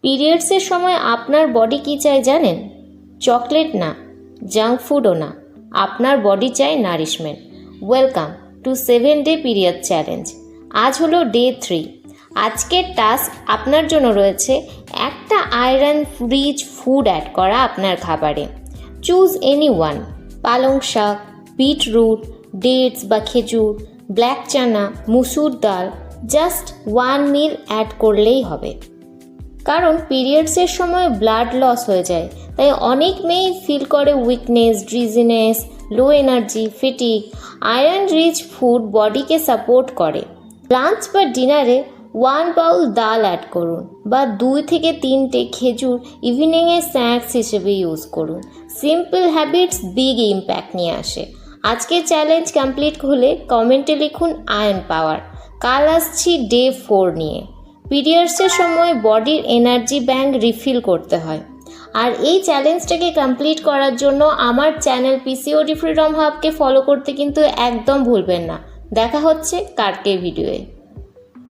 পিরিয়ডসের সময় আপনার বডি কী চায় জানেন? চকলেট না, জাঙ্ক ফুডও না, আপনার বডি চায় nourishment. Welcome to 7 day period challenge. আজ হলো ডে 3। আজকের টাস্ক আপনার জন্য রয়েছে একটা আয়রন রিচ ফুড অ্যাড করা আপনার খাবারে। চুজ এনি ওয়ান, পালং শাক, বিটরুট, ডেটস বা খেজুর, ব্ল্যাক চানা, মুসুর ডাল, জাস্ট 1 মিল অ্যাড করলেই হবে। কারণ পিরিয়ডসের সময় ব্লাড লস হয়ে যায়, তাই অনেক মেয়েই ফিল করে weakness, ড্রিজিনেস, low energy, ফেটিক। Iron rich food বডিকে support করে। লাঞ্চ বা ডিনারে 1 বাউল ডাল অ্যাড করুন বা 2 থেকে 3টে খেজুর ইভিনিংয়ে স্ন্যাক্স হিসেবে ইউজ করুন। সিম্পল হ্যাবিটস বিগ ইম্প্যাক্ট নিয়ে আসে। আজকের চ্যালেঞ্জ কমপ্লিট হলে কমেন্টে লিখুন আয়রন পাওয়ার। কাল আসছি ডে 4 নিয়ে। পিরিয়ডসের সময় বডির এনার্জি ব্যাংক রিফিল করতে হয়। আর এই চ্যালেঞ্জটাকে কমপ্লিট করার জন্য আমার চ্যানেল পিসিওডি ফ্রিডম হাবকে ফলো করতে কিন্তু একদম ভুলবেন না। দেখা হচ্ছে কালকের ভিডিওয়ে।